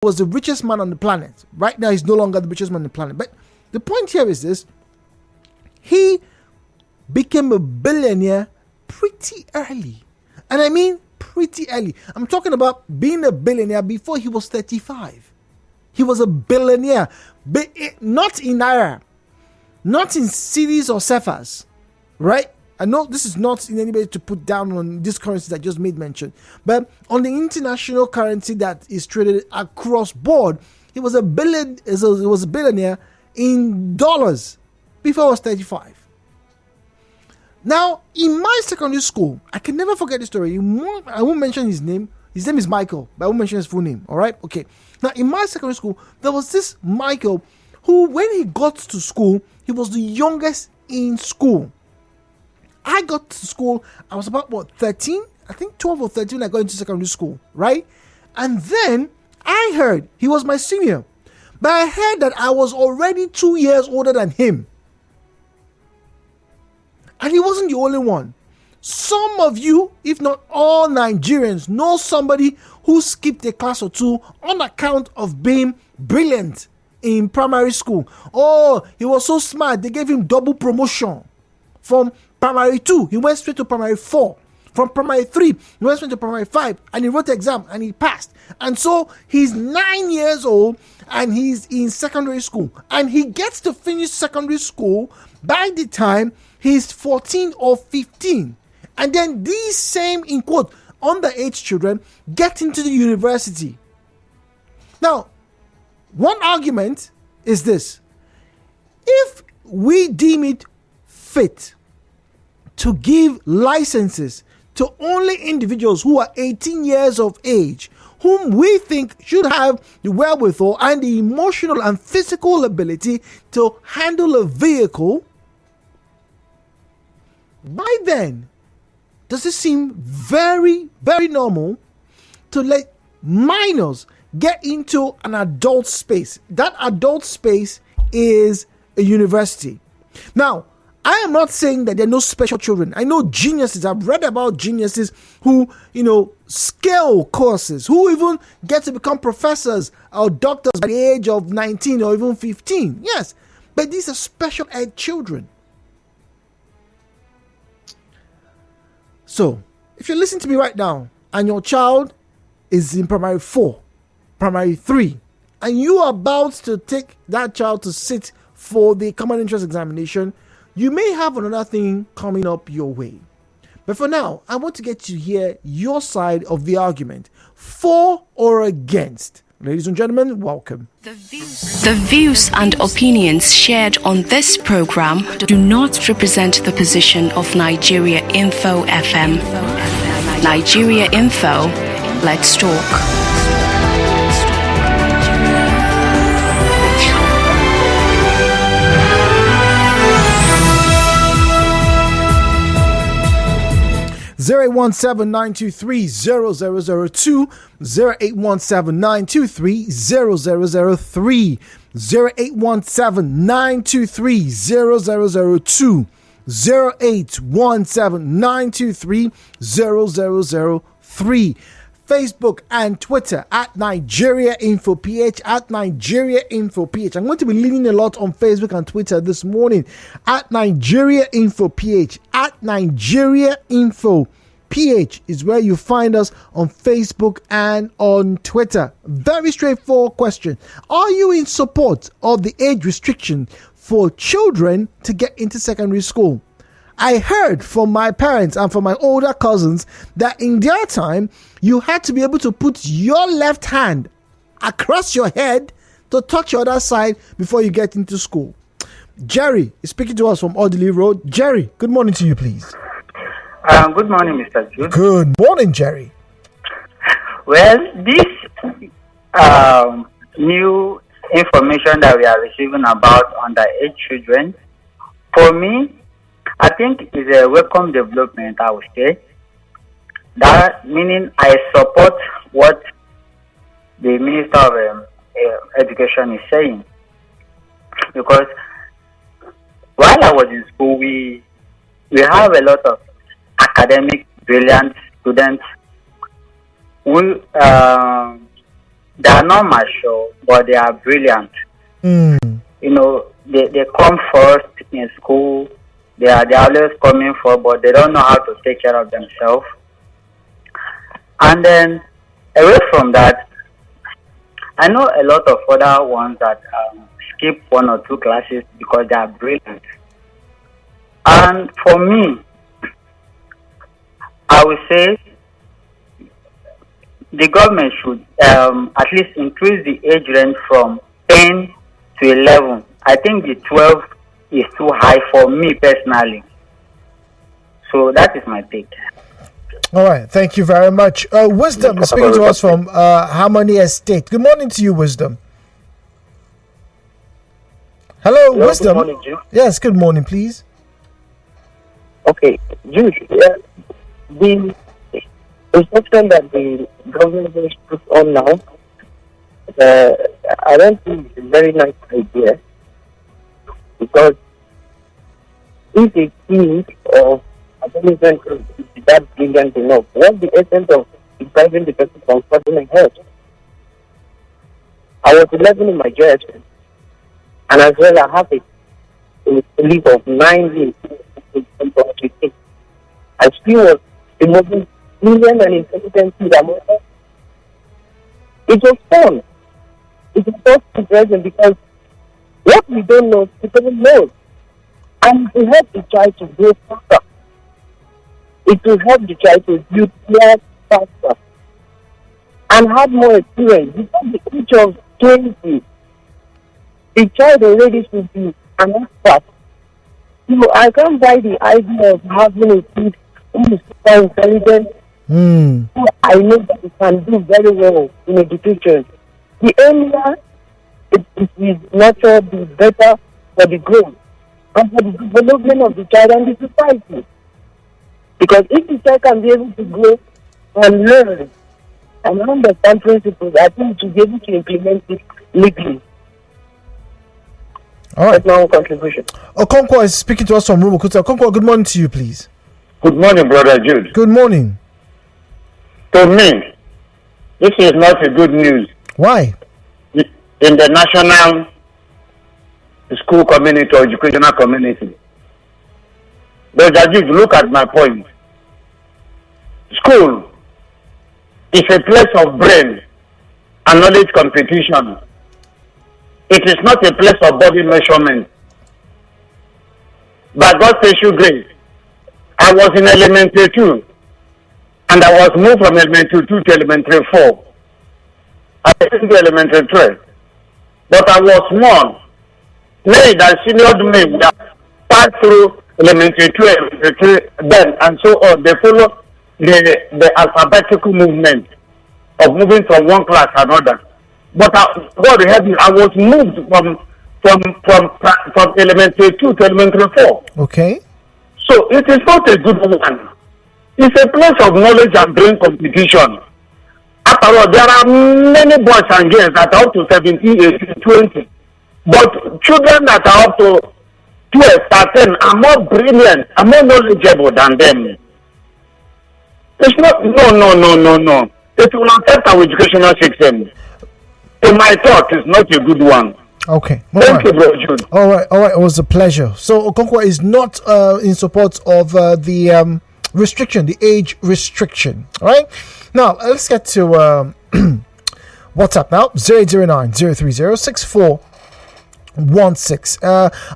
was the richest man on the planet. Right now, he's no longer the richest man on the planet. But the point here is this: he became a billionaire pretty early. And I mean pretty early. I'm talking about being a billionaire before he was 35. He was a billionaire, but not in naira, not in cedis or cefas, right? I know this is not in any way to put down on this currency that I just made mention, but on the international currency that is traded across board, he was a billionaire in dollars before he was 35. Now, in my secondary school, I can never forget the story. I won't mention his name. His name is Michael, but I won't mention his full name. All right? Okay. Now, in my secondary school, there was this Michael who, when he got to school, he was the youngest in school. I got to school, I was about, 13? I think 12 or 13 when I got into secondary school, right? And then I heard he was my senior. But I heard that I was already 2 years older than him. And he wasn't the only one. Some of you, if not all Nigerians, know somebody who skipped a class or two on account of being brilliant in primary school. Oh, he was so smart, they gave him double promotion. From primary 2, he went straight to primary 4. From primary 3, he went straight to primary 5, and he wrote the exam and he passed. And so he's 9 years old and he's in secondary school. And he gets to finish secondary school by the time he's 14 or 15. And then these same, in quote, underage children get into the university. Now, one argument is this: if we deem it fit to give licenses to only individuals who are 18 years of age, whom we think should have the wherewithal and the emotional and physical ability to handle a vehicle, why then does it seem very, very normal to let minors get into an adult space? That adult space is a university. Now, I am not saying that there are no special children. I know geniuses. I've read about geniuses who, scale courses, who even get to become professors or doctors by the age of 19 or even 15. Yes, but these are special ed children. So, if you're listening to me right now and your child is in primary 4, primary 3, and you are about to take that child to sit for the common entrance examination, you may have another thing coming up your way. But for now, I want to get to hear your side of the argument, for or against. Ladies and gentlemen, welcome. The views and opinions shared on this program do not represent the position of Nigeria Info FM. Nigeria Info, let's talk. 08179230002, 08179230003, 08179230002, 08179230003. Facebook and Twitter at Nigeria Info PH, at Nigeria Info PH. I'm going to be leaning a lot on Facebook and Twitter this morning at Nigeria Info PH, at Nigeria Info PH is where you find us on Facebook and on Twitter. Very straightforward question. Are you in support of the age restriction for children to get into secondary school? I heard from my parents and from my older cousins that in their time, you had to be able to put your left hand across your head to touch your other side before you get into school. Jerry is speaking to us from Audley Road. Jerry, good morning to you, please. Good morning, Mr. Jude. Good morning, Jerry. Well, this new information that we are receiving about underage children, for me, I think is a welcome development, I would say. That meaning I support what the Minister of Education is saying. Because while I was in school, we have a lot of academic, brilliant students who they are not mature, but they are brilliant. You know, they come first in school. They are always coming first, but they don't know how to take care of themselves. And then away from that, I know a lot of other ones that skip 1 or 2 classes because they are brilliant. And for me, I would say the government should at least increase the age range from 10 to 11. I think the 12 is too high for me personally. So that is my take. All right, thank you very much. Wisdom is speaking to us from Harmony Estate. Good morning to you, Wisdom. Hello, Wisdom. Good morning, Jude. Yes, good morning, please. Okay, Jude, the instruction that the government has put on now, I don't think it's a very nice idea, because if a kid of adolescent is that brilliant enough, what's the essence of depriving the person from personal health? I was 11 in my JS, and as well I have a leave of 9 years. I still was removing million and intelligent people. It was fun. It was so interesting because what we don't know, people know. And it will help the child to grow faster. It will help the child to build more faster and have more experience. Because the age of 20, the child already should be an expert. So I can't buy the idea of having a kid who is super intelligent. So I know that he can do very well in education. The earlier it is nurtured, the better for the growth and for the development of the child and the society. Because if the child can be able to grow and learn and understand principles, I think to be able to implement it legally. All right. That's my own contribution. Okonkwo is speaking to us from Rubukuta. Okonkwo, good morning to you, please. Good morning, Brother Jude. Good morning. To me, this is not a good news. Why? In the national school community or educational community. Brother Jude, look at my point. School is a place of brain and knowledge competition. It is not a place of body measurement. By God's special grace, I was in elementary 2 and I was moved from elementary 2 to elementary 4. I went to elementary 3. But I was one. Many that senior men that passed through elementary 2, elementary 3, then and so on. They follow the alphabetical movement of moving from one class to another. But God help me, I was moved from elementary 2 to elementary 4. Okay. So it is not a good one. It's a place of knowledge and brain competition. After all, there are many boys and girls that are up to 17, 18, 20. But children that are up to 12, 13 are more brilliant, are more knowledgeable than them. It's not, no. It will affect our educational system. In my thought, it's not a good one. Okay. Thank you, Bro Jude. All right. It was a pleasure. So Okonkwo is not in support of the restriction, the age restriction. All right. Now let's get to WhatsApp now. 009-030-6416.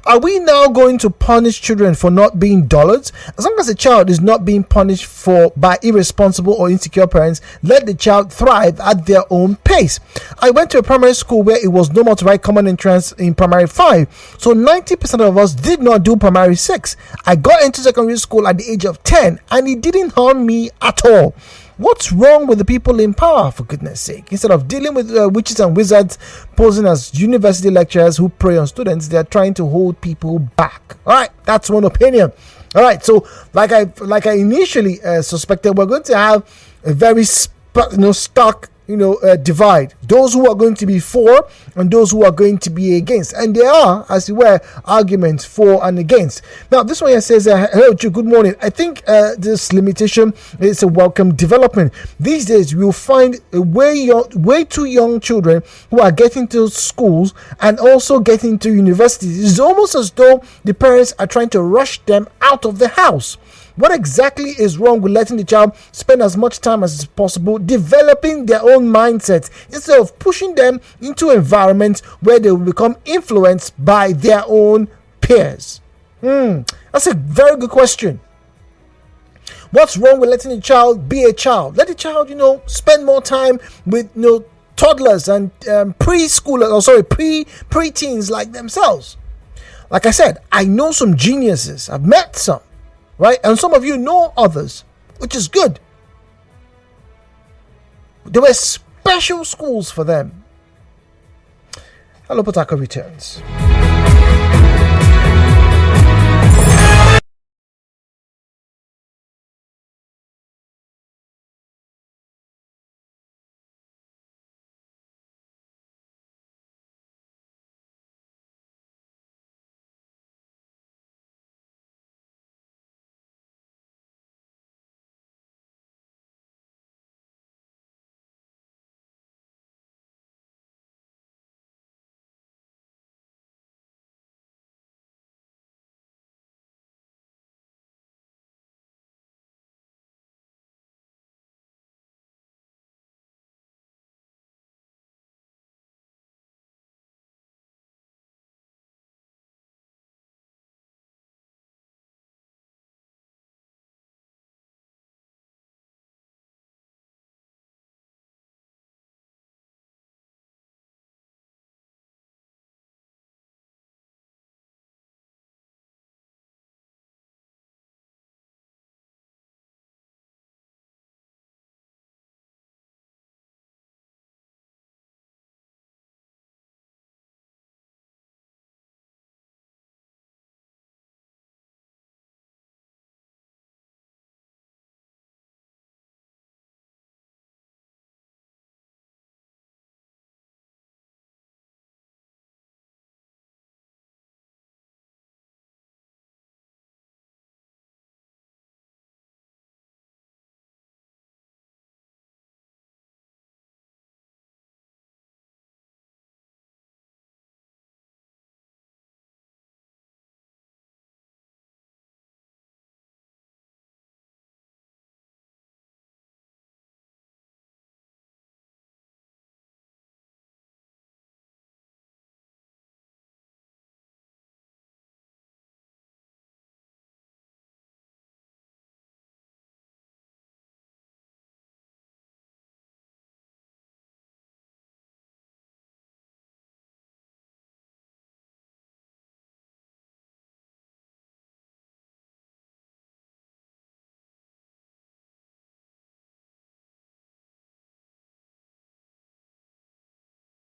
Are we now going to punish children for not being dullards? As long as a child is not being punished by irresponsible or insecure parents, let the child thrive at their own pace. I went to a primary school where it was normal to write common entrance in primary 5, so 90% of us did not do primary 6. I got into secondary school at the age of 10 and it didn't harm me at all. What's wrong with the people in power, for goodness sake? Instead of dealing with witches and wizards posing as university lecturers who prey on students, they're trying to hold people back. All right, that's one opinion. All right, so like I initially suspected, we're going to have a very stark divide. Those who are going to be for and those who are going to be against. And there are, as it were, arguments for and against. Now, this one here says, hello, Joe, good morning. I think this limitation is a welcome development. These days, we'll find way too young children who are getting to schools and also getting to universities. It's almost as though the parents are trying to rush them out of the house. What exactly is wrong with letting the child spend as much time as possible developing their own mindset instead of pushing them into environments where they will become influenced by their own peers? That's a very good question. What's wrong with letting the child be a child? Let the child, spend more time with, toddlers and pre-teens like themselves. Like I said, I know some geniuses. I've met some. Right? And some of you know others, which is good. There were special schools for them. Hello, Potako returns.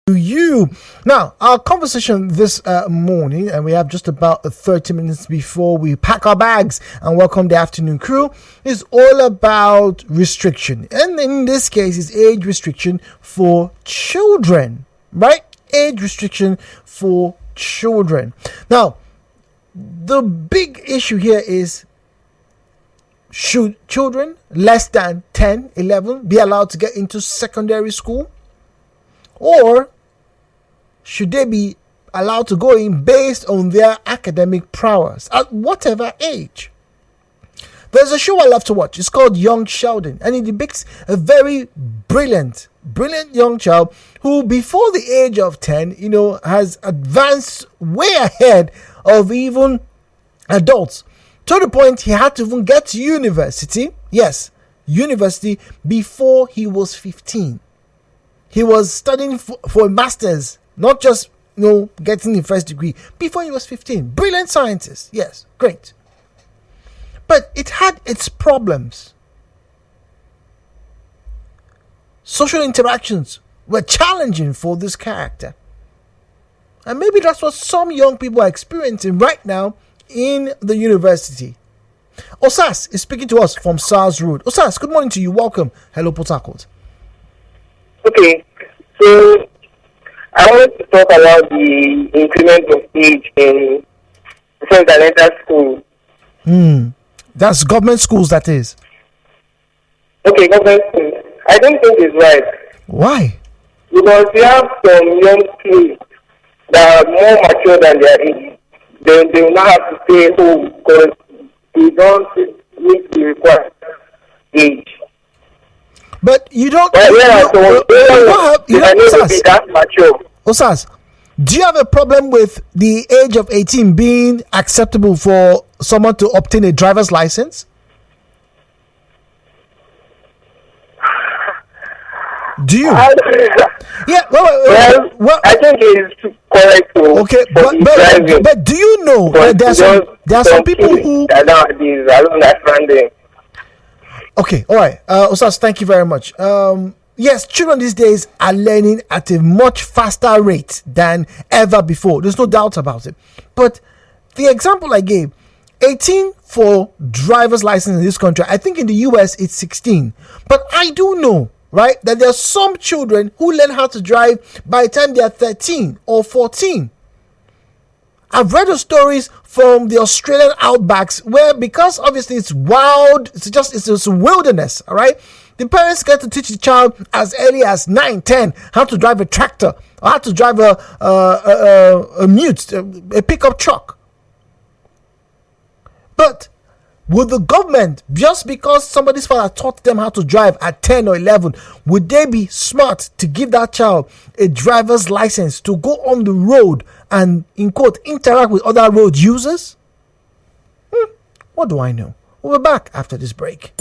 You now, our conversation this morning, and we have just about 30 minutes before we pack our bags and welcome the afternoon crew, is all about restriction, and in this case is age restriction for children, right? Age restriction for children. Now, the big issue here is, should children less than 10, 11 be allowed to get into secondary school? Or should they be allowed to go in based on their academic prowess at whatever age? There's a show I love to watch. It's called Young Sheldon, and it depicts a very brilliant young child who, before the age of 10, has advanced way ahead of even adults, to the point he had to even get to university. Yes, university, before he was 15. He was studying for a master's, not just, getting the first degree, before he was 15. Brilliant scientist. Yes, great. But it had its problems. Social interactions were challenging for this character. And maybe that's what some young people are experiencing right now in the university. Osas is speaking to us from SARS Road. Osas, good morning to you. Welcome. Hello, Port Harcourt. Okay, so I want to talk about the increment of age in fundamental school. That's government schools, that is. Okay, government school. I don't think it's right Why? because we have some young kids that are more mature than their age. They will not have to stay home because they don't meet the required age. But you don't. But yeah, so You don't need to be Osas, that mature. Osas, do you have a problem with the age of 18 being acceptable for someone to obtain a driver's license? Do you? Yeah. Well, I think it's correct. okay, but do you know that there are some people who I don't understand them. Okay, all right. Osas, thank you very much. Yes, children these days are learning at a much faster rate than ever before. There's no doubt about it. But the example I gave, 18 for driver's license in this country. I think in the US it's 16. But I do know, right, that there are some children who learn how to drive by the time they are 13 or 14. I've read the stories from the Australian outbacks where, because obviously it's wild, it's a wilderness, all right? The parents get to teach the child as early as 9, 10 how to drive a tractor or how to drive a pickup truck. But would the government, just because somebody's father taught them how to drive at 10 or 11, would they be smart to give that child a driver's license to go on the road and, in quote, interact with other road users? What do I know? We'll be back after this break.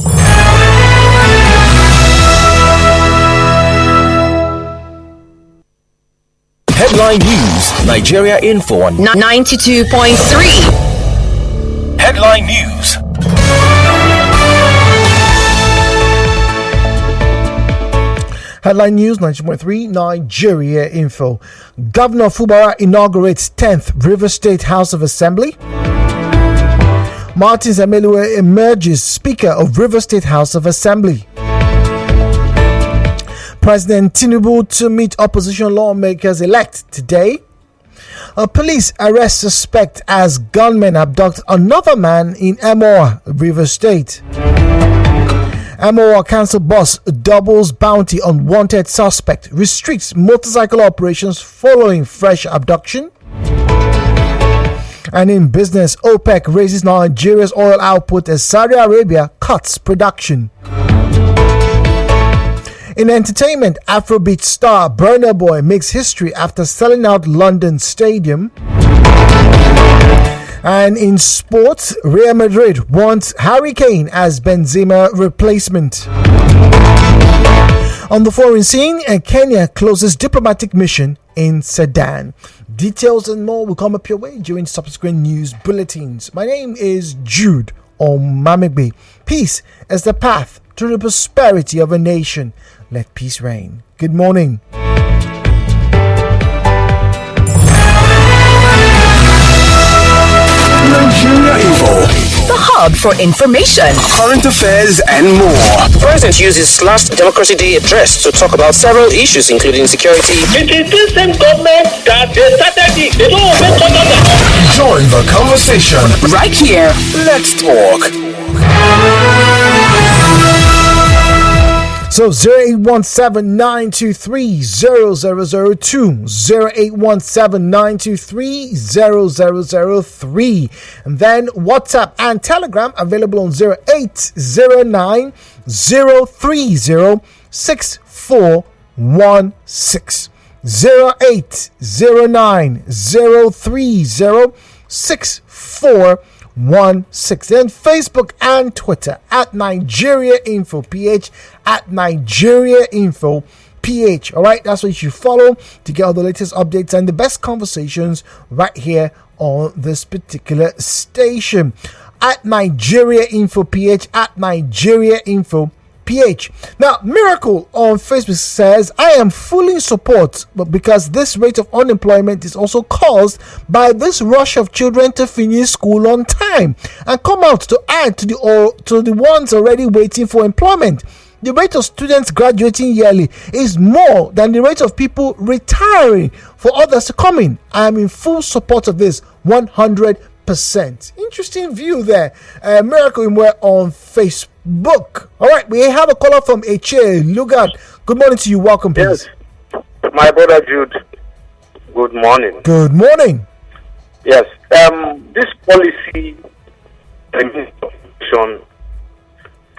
Headline News, Nigeria Info on 92.3. Headline News. Headline News 90.3 Nigeria Info. Governor Fubara inaugurates 10th River State House of Assembly. Martins Emeluwe emerges Speaker of River State House of Assembly. President Tinubu to meet opposition lawmakers elect today. Police arrest suspect as gunmen abduct another man in Emoa, River State. Emoa Council boss doubles bounty on wanted suspect, restricts motorcycle operations following fresh abduction. And in business, OPEC raises Nigeria's oil output as Saudi Arabia cuts production. In entertainment, Afrobeat star Burna Boy makes history after selling out London Stadium. And in sports, Real Madrid wants Harry Kane as Benzema replacement. On the foreign scene, Kenya closes diplomatic mission in Sudan. Details and more will come up your way during subsequent news bulletins. My name is Jude Omamegbe. Peace is the path to the prosperity of a nation. Let peace reign. Good morning. Nigeria Info. The hub for information, Current affairs and more. The president used his last Democracy Day address to talk about several issues, including security. It is this same government that they started it. They don't obey conduct. Join the conversation. right here. Let's talk. So 0817-923-0002, 0817-923-0003, and then WhatsApp and Telegram available on 0809-030-6416, 0809-030-6416. Then Facebook and Twitter at Nigeria Info PH, at Nigeria Info PH. All right, that's what you should follow to get all the latest updates and the best conversations right here on this particular station. At Nigeria Info PH, at Nigeria Info PH. Now, Miracle on Facebook says, I am fully in support, but because this rate of unemployment is also caused by this rush of children to finish school on time and come out to add to the ones already waiting for employment. The rate of students graduating yearly is more than the rate of people retiring for others to come in. I am in full support of this 100%. Interesting view there. Miracle Imwe on Facebook. All right, we have a caller from Eche Lugard. Good morning to you. Welcome, please. Yes, my brother Jude. Good morning. Good morning. Yes, this policy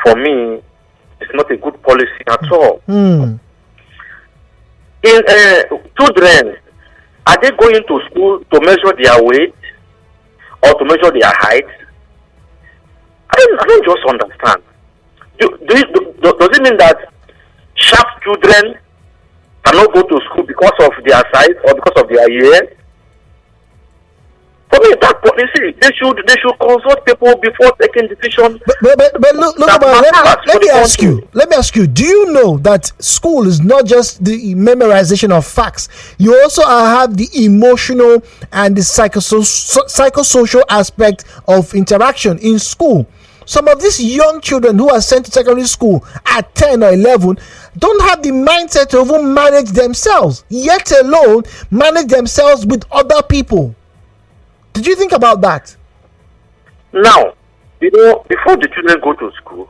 for me is not a good policy at all. In children, are they going to school to measure their weight or to measure their height? I don't just understand. Does it mean that sharp children cannot go to school because of their size or because of their year? For me, that policy, they should consult people before taking decisions. But look let me ask you. Do you know that school is not just the memorization of facts? You also have the emotional and the psychosocial aspect of interaction in school. Some of these young children who are sent to secondary school at 10 or 11 don't have the mindset to even manage themselves, yet alone manage themselves with other people. Did you think about that? Now, before the children go to school,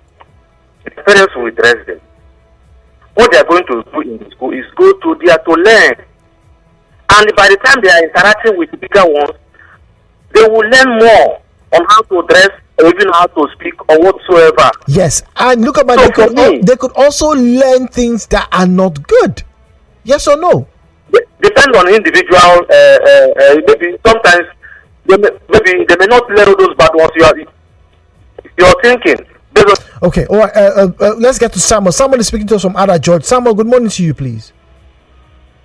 the parents will dress them. What they are going to do in the school is go to there to learn. And by the time they are interacting with the bigger ones, they will learn more on how to dress or even how to speak or whatsoever. Yes, and look about they could also learn things that are not good. Yes or no? Depend on individual. Maybe sometimes they may not learn all those bad ones you're thinking. Okay, all right. Let's get to Samuel. Samuel is speaking to us from Ada George. Samuel, good morning to you, please.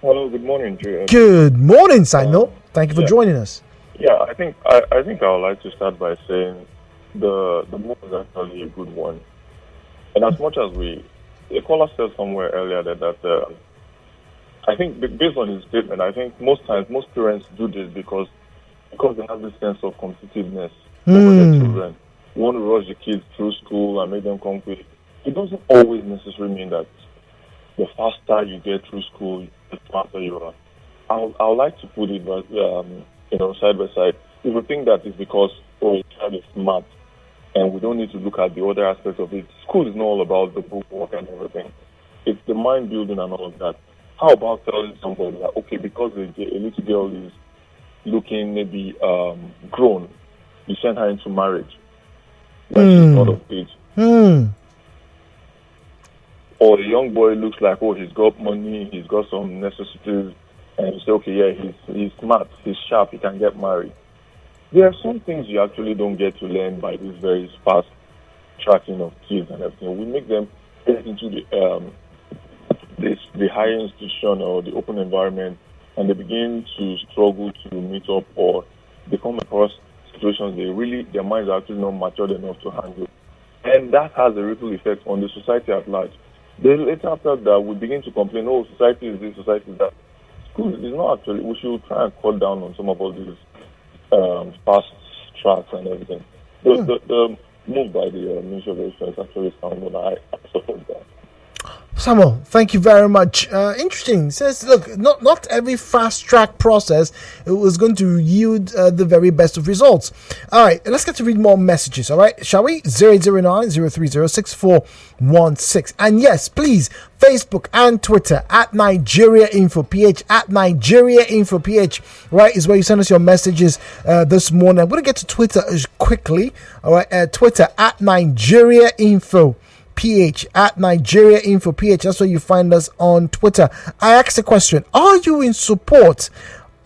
Hello, good morning, Drew. Good morning, Samuel. Thank you for joining us. Yeah, I think I would like to start by saying the move is actually a good one. And as much as the caller said somewhere earlier that I think based on his statement, I think most times most parents do this because they have this sense of competitiveness over their children. You want to rush the kids through school and make them come quick. It doesn't always necessarily mean that the faster you get through school, the smarter you are. I would like to put it, but side by side. If we think that it's because a child is smart, and we don't need to look at the other aspects of it. School is not all about the book work and everything. It's the mind building and all of that. How about telling somebody that okay, because a little girl is looking maybe grown, you send her into marriage when she's not of age. Or the young boy looks like, he's got money, he's got some necessities, and you say, okay, yeah, he's smart, he's sharp, he can get married. There are some things you actually don't get to learn by this very fast tracking of kids and everything. We make them get into the higher institution or the open environment, and they begin to struggle to meet up or they come across situations their minds are actually not matured enough to handle. And that has a ripple effect on the society at large. Then later after that, we begin to complain, society is this, society is that. School is not actually, we should try and cut down on some of all these fast tracks and everything. The move by the Ministry of Education is actually sound, and I support that. Samuel, thank you very much. Interesting. It says, look, not every fast track process was going to yield the very best of results. All right, let's get to read more messages. All right, shall we? 009-030-6416. And yes, please, Facebook and Twitter at Nigeria Info PH, at Nigeria Info PH, right, is where you send us your messages this morning. I'm going to get to Twitter quickly. All right, Twitter at Nigeria Info PH, at Nigeria Info PH. That's where you find us on Twitter. I asked the question: are you in support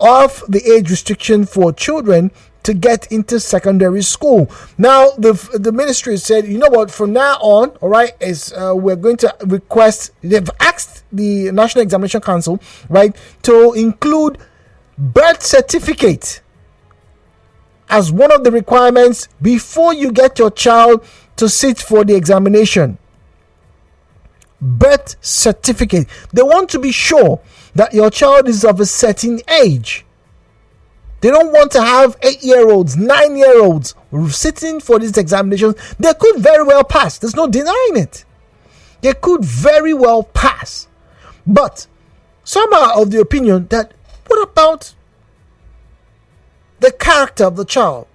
of the age restriction for children to get into secondary school? Now, the ministry said, you know what, from now on, all right, is we're going to request. They've asked the National Examination Council, right, to include birth certificate as one of the requirements before you get your child to sit for the examination. Birth certificate. They want to be sure that your child is of a certain age. They don't want to have 8-year-olds, 9-year-olds sitting for these examinations. They could very well pass. There's no denying it. they could very well pass. But some are of the opinion that, what about the character of the child?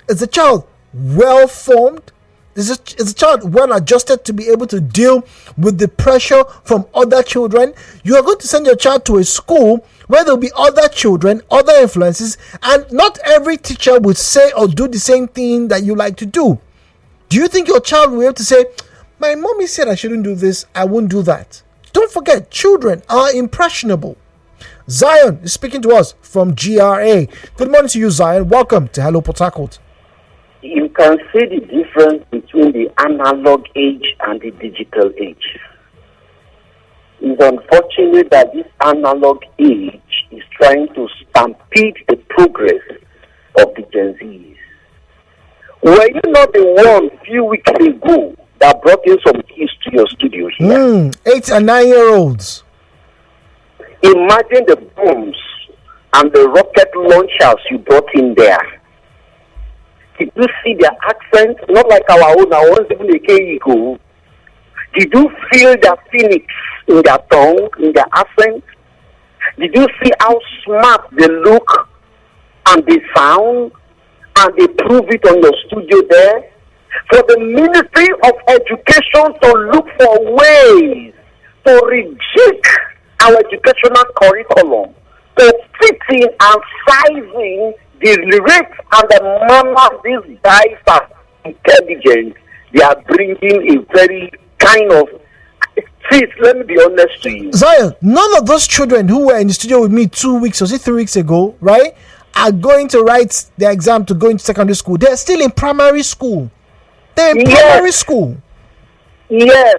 Is the child well formed? Is the child well adjusted to be able to deal with the pressure from other children? You are going to send your child to a school where there will be other children, other influences, and not every teacher would say or do the same thing that you like to do. Do you think your child will be able to say, my mommy said I shouldn't do this, I won't do that? Don't forget, children are impressionable. Zion is speaking to us from GRA. Good morning to you, Zion. Welcome to Hello Port Harcourt. You can see the difference between the analog age and the digital age. It's unfortunate that this analog age is trying to stampede the progress of the Gen Zs. Were you not the one a few weeks ago that brought in some kids to your studio here? 8 and 9 year olds. Imagine the bombs and the rocket launchers you brought in there. Did you see their accent? Not like our own, even a K-Ego. Did you feel the phoenix in their tongue, in their accent? Did you see how smart they look and they sound? And they prove it on your studio there? For the Ministry of Education to look for ways to reject our educational curriculum, to fit in and sizing the rate and the manner these guys are intelligent, they are bringing a very kind of... Please, let me be honest to you. Zion, none of those children who were in the studio with me 2 weeks or 3 weeks ago, right, are going to write their exam to go into secondary school. They're still in primary school. They're in primary school. Yes.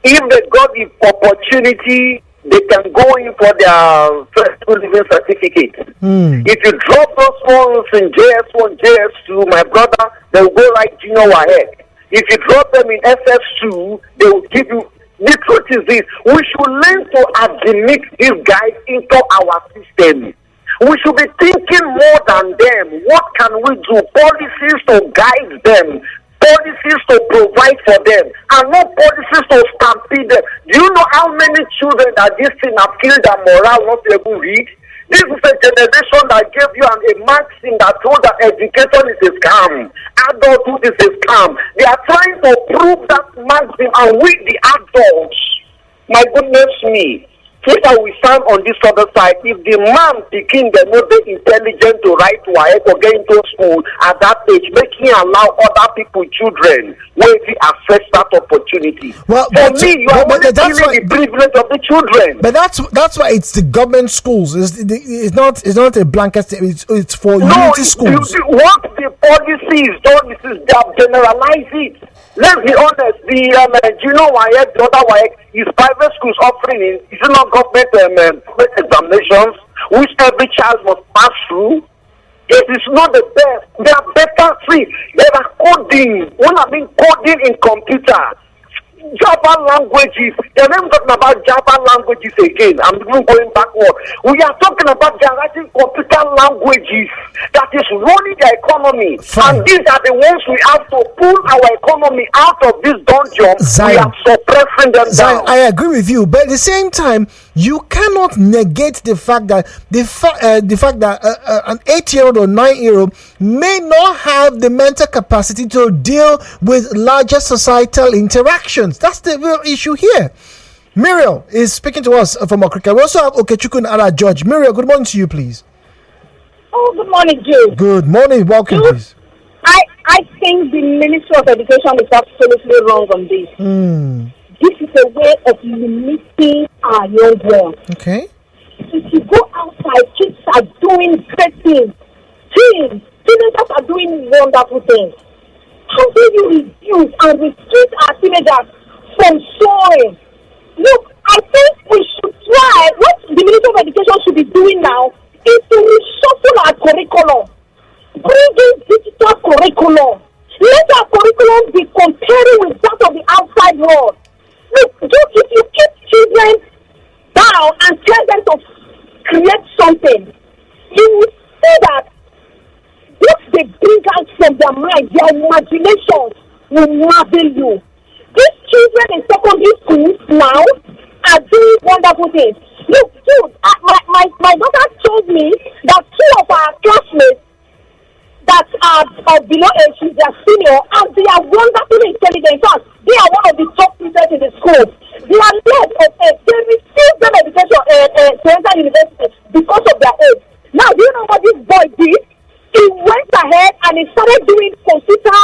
If they got the opportunity, they can go in for their first school living certificate. If you drop those ones in JS1, JS2, my brother, they will go right junior ahead. If you drop them in SS2, they will give you... The truth is this, we should learn to admit these guys into our system. We should be thinking more than them. What can we do? Policies to guide them. Policies to provide for them. And not policies to stampede them. Do you know how many children that this thing have killed their morale not to able to read? This is a generation that gave you a maxim that told that education is a scam. Adulthood is a scam. They are trying to prove that maxim, and we the adults, my goodness me, later we stand on this other side. If the man picking the not be intelligent to write to or get into school at that age, making allow other people, children, where they access that opportunity. Well, for me, you are only giving the privilege of the children. But that's why it's the government schools. It's not a blanket. It's for unity schools. What the policy is done is they generalize it. Let's be honest. The other way is private schools offering it. It's not government examinations, which every child must pass through. It is not the best. They are better free. They are coding. When I mean coding in computer, Java languages. They're not talking about Java languages again. I'm even going backward. We are talking about generating computer languages that is running the economy. Fine. And these are the ones we have to pull our economy out of this dungeon. We are suppressing them down. I agree with you, but at the same time, you cannot negate the fact that an 8-year-old or 9-year-old may not have the mental capacity to deal with larger societal interactions. That's the real issue here. Muriel is speaking to us from Okrika. We also have Okechukwu and Ara George. Muriel, good morning to you, please. Oh, good morning, Joe. Good morning. Welcome, please. I think the Ministry of Education is absolutely wrong on this. This is a way of limiting our young ones. Okay. If you go outside, kids are doing great things. Teenagers are doing wonderful things. How do you reduce and restrict our teenagers from showing? Look, I think we should try. What the Ministry of Education should be doing now is to reshuffle our curriculum. Bring in digital curriculum. Let our curriculum be comparing with that of the outside world. Look, just if you keep children down and tell them to create something, you will see that what they bring out from their mind, their imaginations will marvel you. These children in secondary schools now are doing wonderful things. Look, dude, my daughter told me that 2 of our classmates that are below age, she's their senior, and they are wonderfully intelligent. In fact, they are one of the top students in the school. They are led of age. They refuse them education to enter university because of their age. Now, do you know what this boy did? He went ahead and he started doing computer,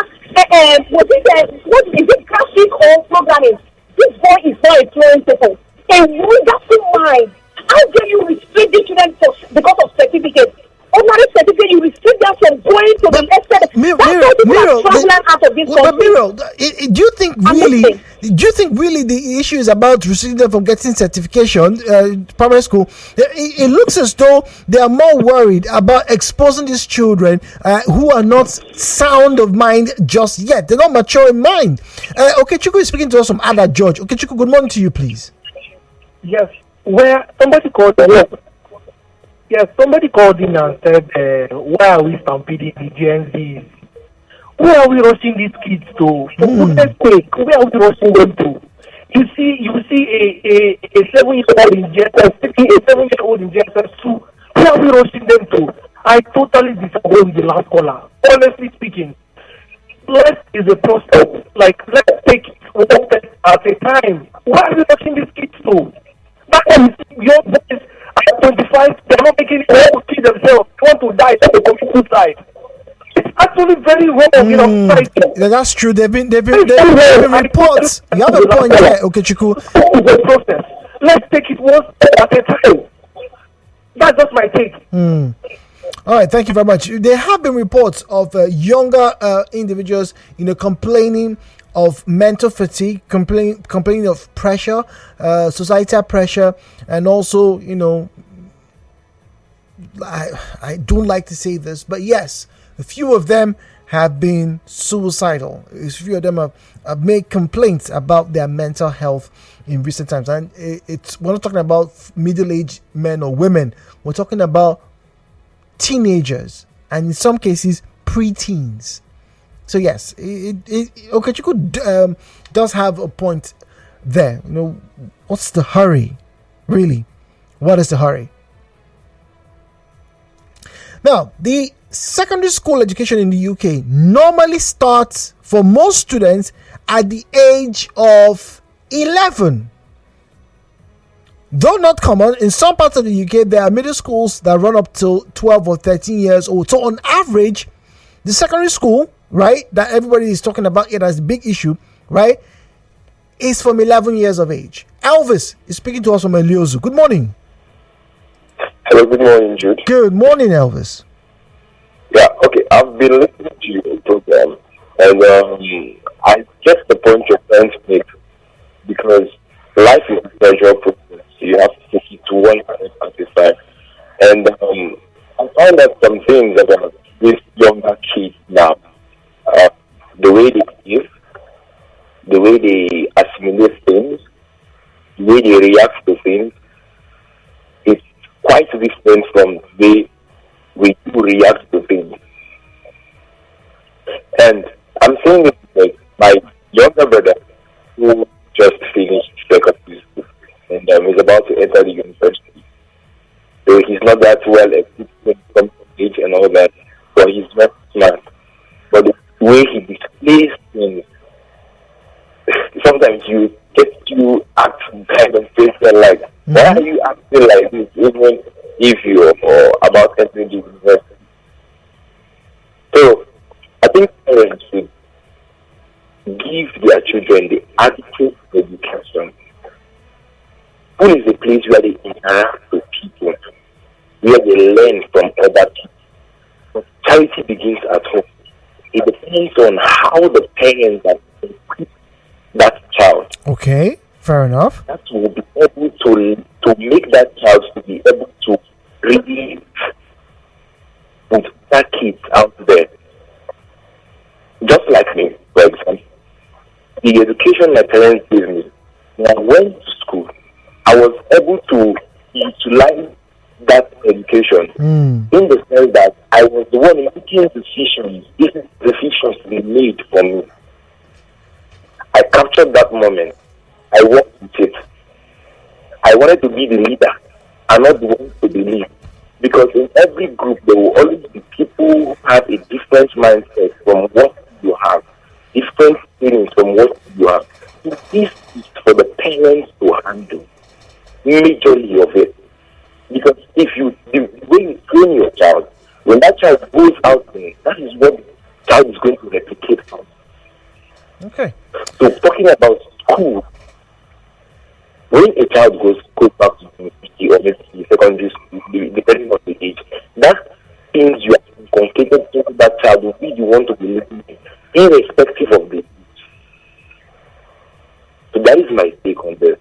what is it, graphic or programming. This boy is not employing people. A wonderful mind. How can you restrict the children because of certificates? Ordinary certificate, you restrict them from going to the next step. But Miro, do you think really the issue is about restricting them from getting certification, primary school? It looks as though they are more worried about exposing these children who are not sound of mind just yet. They're not mature in mind. Okay, Chuku is speaking to us from Ada George. Okay, Chuku, good morning to you, please. Yes, where somebody called. Yes, somebody called in and said, why are we stampeding the Gen Zs? Where are we rushing these kids to? For goodness sake, where are we rushing them to? You see a 7-year-old in JSS, a 7-year-old in JSS 2. Where are we rushing them to? I totally disagree with the last caller. Honestly speaking, life is a process. Like, let's take it one step at a time. Why are we rushing these kids to? That is your boys. At 25, they're not making it to see themselves. They want to die at the community side. It's actually very wrong in our society. Yeah, that's true. They've been reports. You have a point there, okay, Chuku. The process. Let's take it one step at a time. That's just my take. All right, thank you very much. There have been reports of younger individuals, complaining of mental fatigue, complaining of pressure, societal pressure, and also, I don't like to say this, but yes, a few of them have been suicidal. A few of them have made complaints about their mental health in recent times, and we're not talking about middle-aged men or women. We're talking about teenagers, and in some cases, pre-teens. So yes, Okechukwu does have a point there. What's the hurry? Really, what is the hurry? Now, the secondary school education in the UK normally starts for most students at the age of 11. Though not common, in some parts of the UK, there are middle schools that run up to 12 or 13 years old. So on average, the secondary school, right, that everybody is talking about here as a big issue, right, is from 11 years of age. Elvis is speaking to us from Eliozu. Good morning. Hello, good morning, Jude. Good morning, Elvis. Yeah, okay, I've been listening to your program, and I get the point you're trying to make, because life is a gradual process. You have to take it to 100%. And I find out some things about these younger kids now. The way they live, the way they assimilate things, the way they react to things, it's quite different from the way we do react to things. And I'm saying it like my younger brother, who just finished secondary school, and is about to enter the university. So he's not that well equipped when it comes to age and all that, but he's not smart. But the way he displays things, sometimes you get to act kind of face like, why are you acting like this, even if you're about entering the university? So I think parents should give their children the adequate education. School is a place where they interact with people, where they learn from other people. But charity begins at home. It depends on how the parents are equip that child. Okay, fair enough. That will be able to make that child to be able to really with other kids out there. Just like me, for example. The education my parents gave me, when I went to school, I was able to utilize that education in the sense that I was the one making decisions, if decisions to be made for me. I captured that moment. I worked with it. I wanted to be the leader and not the one to be lead. Because in every group, there will always be people who have a different mindset from what you have, different feelings from what you have. So this is for the parents to handle, majorly of it. Because if you, the way you train your child, when that child goes out there, that is what the child is going to replicate from. Okay. So talking about school, when a child goes back to university or maybe secondary school, depending on the age, that things you have inculcated into that child will be the one to be living in, irrespective of the age. So that is my take on this.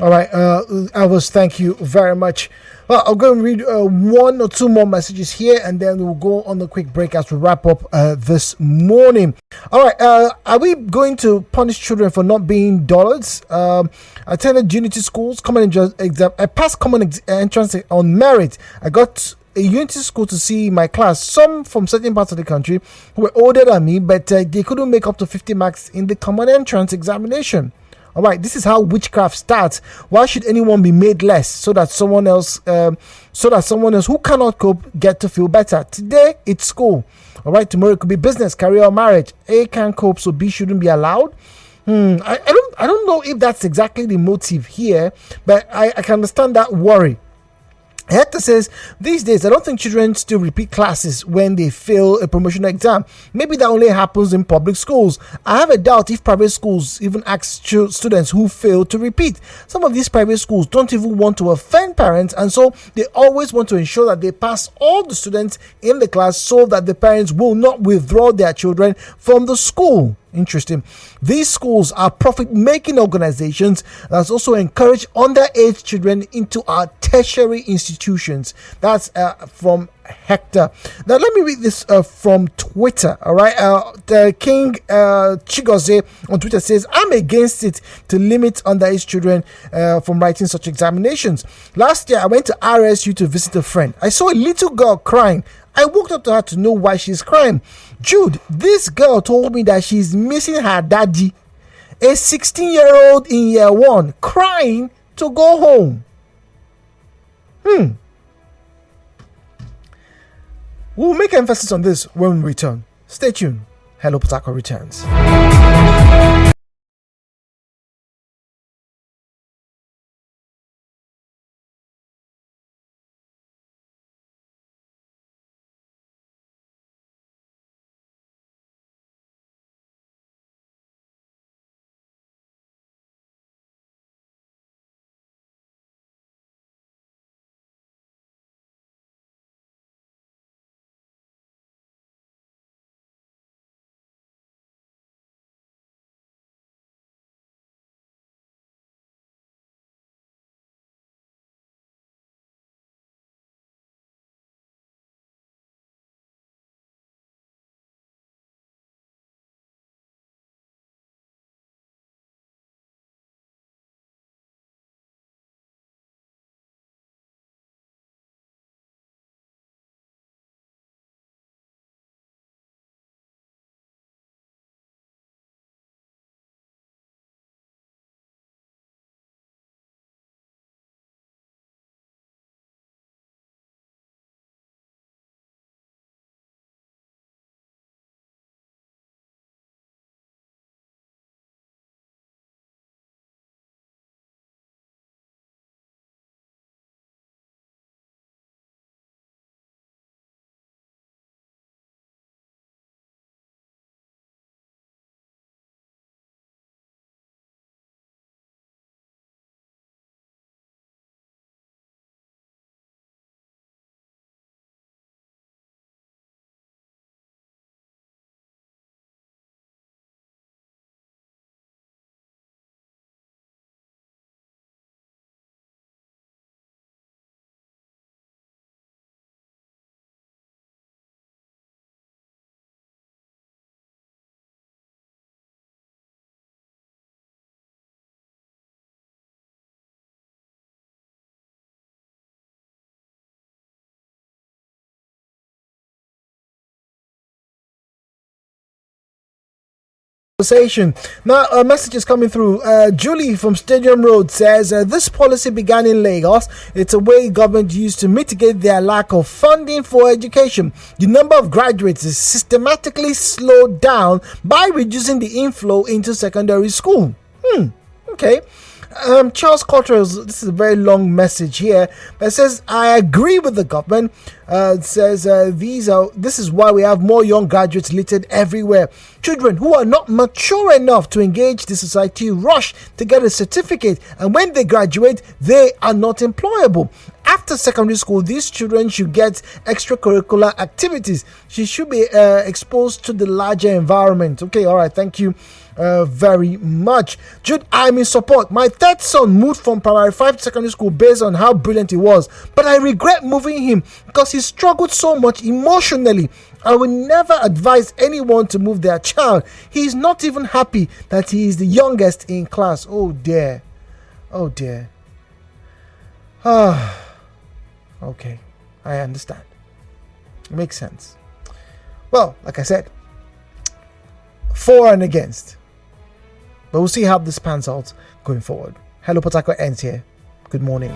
All right, Elvis, thank you very much. Well, I'll go and read one or two more messages here, and then we'll go on a quick break as we wrap up this morning. All right, are we going to punish children for not being dullards? I attended Unity schools, common exam. I passed common entrance on merit. I got a Unity school to see my class, some from certain parts of the country who were older than me, but they couldn't make up to 50 marks in the common entrance examination. All right, this is how witchcraft starts. Why should anyone be made less so that someone else who cannot cope get to feel better? Today it's school. All right, tomorrow it could be business, career, or marriage. A can't cope, so B shouldn't be allowed. I don't know if that's exactly the motive here, but I can understand that worry. Hector says, these days, I don't think children still repeat classes when they fail a promotional exam. Maybe that only happens in public schools. I have a doubt if private schools even ask students who fail to repeat. Some of these private schools don't even want to offend parents, and so they always want to ensure that they pass all the students in the class so that the parents will not withdraw their children from the school. Interesting. These schools are profit-making organizations that also encourage underage children into our tertiary institutions. That's from Hector. Now let me read this from Twitter. All right, the King Chigoze on Twitter says, I'm against it to limit underage children from writing such examinations. Last year I went to RSU to visit a friend. I saw a little girl crying. I walked up to her to know why she's crying. Jude, this girl told me that she's missing her daddy, a 16-year-old in year one, crying to go home. We'll make emphasis on this when we return. Stay tuned. Hello Port Harcourt returns. conversation. Now, a message is coming through. Julie from Stadium Road says, this policy began in Lagos. It's a way government used to mitigate their lack of funding for education. The number of graduates is systematically slowed down by reducing the inflow into secondary school. Okay. Charles Cottrell, this is a very long message here, but it says, I agree with the government. It says, this is why we have more young graduates littered everywhere. Children who are not mature enough to engage the society rush to get a certificate, and when they graduate, they are not employable. After secondary school, these children should get extracurricular activities. She should be exposed to the larger environment. Okay, all right, thank you very much. Jude, I'm in support. My third son moved from primary 5 to secondary school based on how brilliant he was, but I regret moving him because he struggled so much emotionally. I will never advise anyone to move their child. He is not even happy that he is the youngest in class. Oh dear. Oh dear. Okay, I understand. Makes sense. Well, like I said, for and against. But we'll see how this pans out going forward. Hello, Port Harcourt ends here. Good morning.